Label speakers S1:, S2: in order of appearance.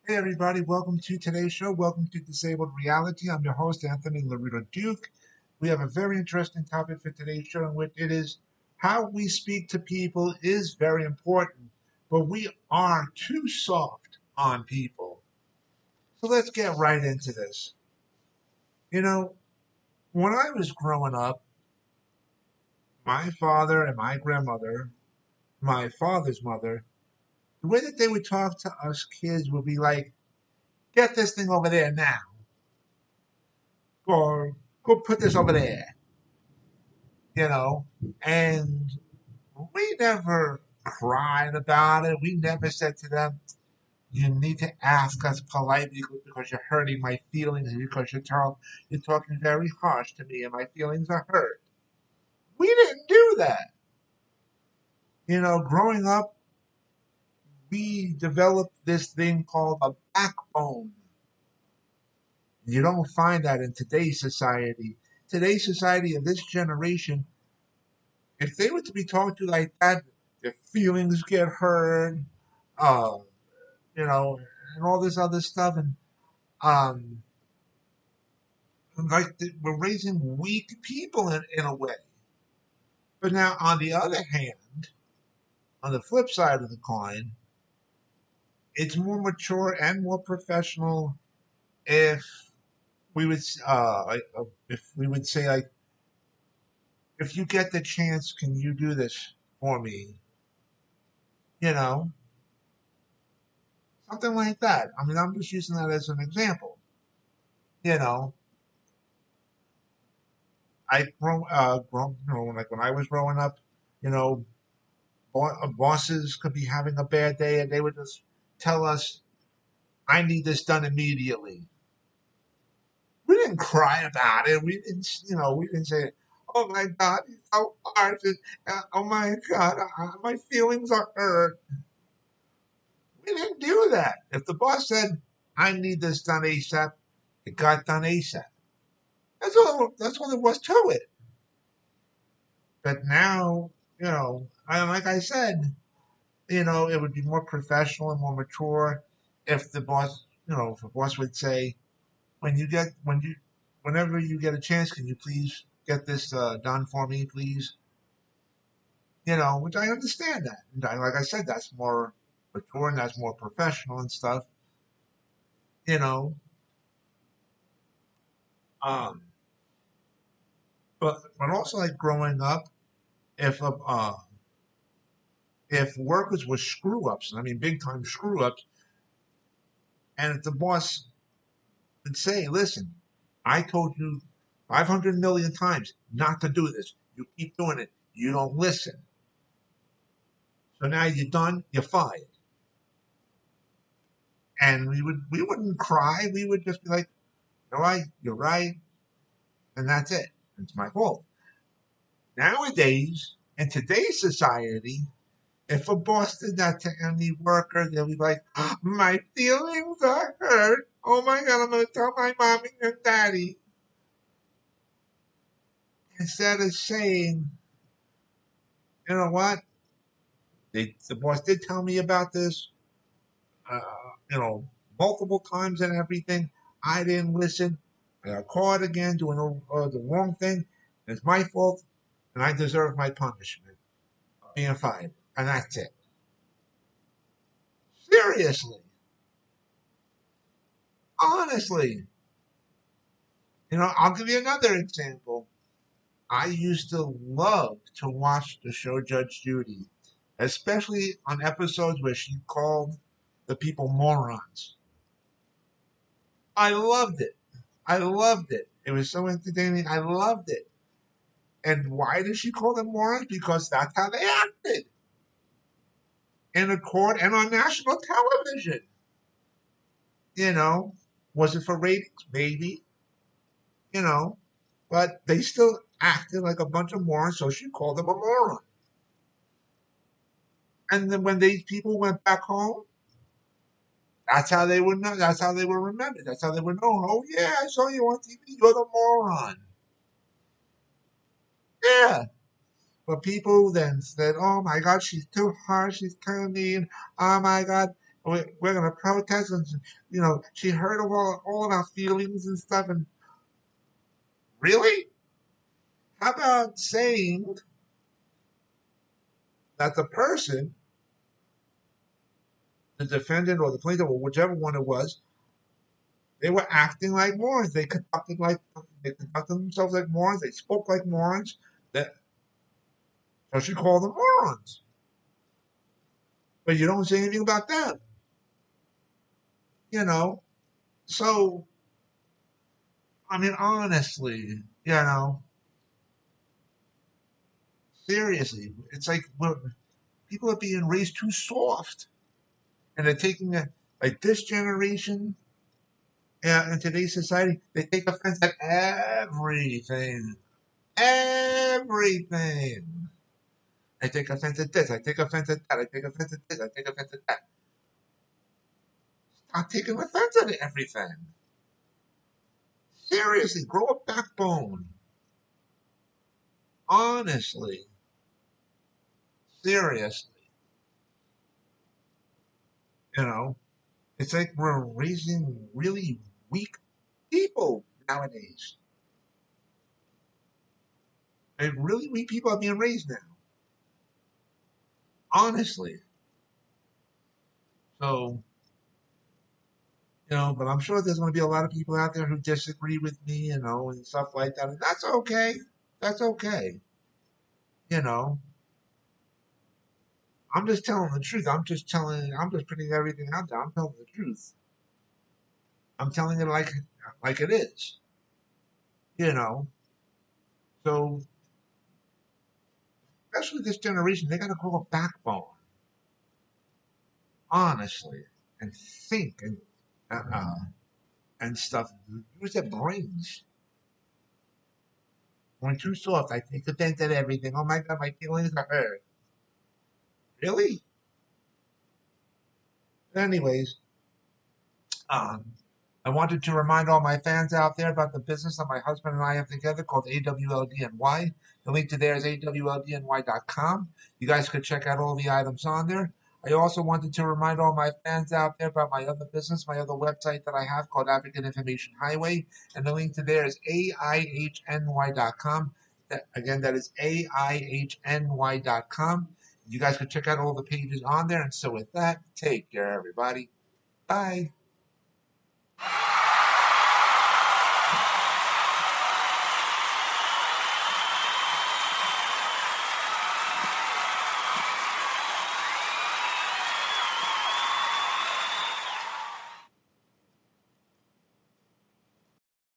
S1: Hey everybody, welcome to today's show. Welcome to Disabled Reality. I'm your host, Anthony Lorito-Duke. We have a very interesting topic for today's show, in which it is how we speak to people is very important, but we are too soft on people. So let's get right into this. You know, when I was growing up, my father and my grandmother, my father's mother, the way that they would talk to us kids would be like, get this thing over there now, or go put this over there, you know, and we never cried about it. We never said to them, you need to ask us politely because you're hurting my feelings, because you're talking very harsh to me and my feelings are hurt. We didn't do that. Growing up, we developed this thing called a backbone. You don't find that in today's society. Today's society of this generation, if they were to be talked to like that, their feelings get hurt, uh, and all this other stuff, and um, we're raising weak people in a way. But now, on the other hand, on the flip side of the coin, it's more mature and more professional if we would, if we would say like, if you get the chance, can you do this for me? You know, something like that. I mean, I'm just using that as an example. You know, like when I was growing up, you know, bosses could be having a bad day and they would just tell us, I need this done immediately. We didn't cry about it. We didn't say, oh my God, it's so hard. Oh my God, my feelings are hurt. We didn't do that. If the boss said, I need this done ASAP, it got done ASAP. That's all there was to it. But now, like I said, it would be more professional and more mature if the boss would say, whenever you get a chance, can you please get this done for me, please? Which I understand that. And like I said, that's more mature and that's more professional and stuff. You know, um, but also like growing up, if uh, uh, if workers were screw ups, I mean big time screw ups, and if the boss would say, "Listen, I told you 500 million times not to do this. You keep doing it. You don't listen. So now you're done. You're fired." And we wouldn't cry. We would just be like, "All right, you're right," and that's it. It's my fault. Nowadays, in today's society, if a boss did that to any worker, they'll be like, "My feelings are hurt. Oh my God, I'm going to tell my mommy and daddy." Instead of saying, "You know what? The boss did tell me about this, uh, you know, multiple times and everything. I didn't listen. I got caught again doing the wrong thing. It's my fault, and I deserve my punishment, being fired." And that's it. Seriously, honestly, I'll give you another example. I used to love to watch the show Judge Judy, especially on episodes where she called the people morons. I loved it. I loved it. It was so entertaining. I loved it. And why did she call them morons? Because that's how they acted in a court and on national television. You know, was it for ratings? Maybe. You know, but they still acted like a bunch of morons, so she called them a moron. And then when these people went back home, that's how they would know. That's how they were remembered. That's how they would know. Oh yeah, I saw you on TV. You're the moron. Yeah. But people then said, "Oh my God, she's too harsh. She's too mean. Oh my God." we're going to protest, and she heard all of our feelings and stuff. And really, how about saying that the person, the defendant or the plaintiff or whichever one it was, they were acting like morons. They conducted themselves like morons. They spoke like morons. That so she called them morons. But you don't say anything about them. You know. So I mean, honestly, seriously, it's like people are being raised too soft, and they're taking it like this generation. In today's society, they take offense at everything. Everything. I take offense at this. I take offense at that. I take offense at this. I take offense at that. Stop taking offense at everything. Seriously, grow a backbone. Honestly, seriously, you know, it's like we're raising really weak people nowadays. And really weak people are being raised now. Honestly. So, but I'm sure there's going to be a lot of people out there who disagree with me, and stuff like that. And that's okay. That's okay. You know, I'm just telling the truth. I'm just putting everything out there. I'm telling the truth. I'm telling it like it is. You know, so especially this generation, they got to grow a backbone, honestly, and think and stuff. Use their brains. When too soft, I take offense at everything. Oh my god, my feelings are hurt. Really? Anyways, um, I wanted to remind all my fans out there about the business that my husband and I have together called AWLDNY. The link to there is awldny.com. You guys could check out all the items on there. I also wanted to remind all my fans out there about my other business, my other website that I have called African Information Highway. And the link to there is AIHNY.com. Again, that is AIHNY.com. You guys could check out all the pages on there. And so with that, take care, everybody. Bye.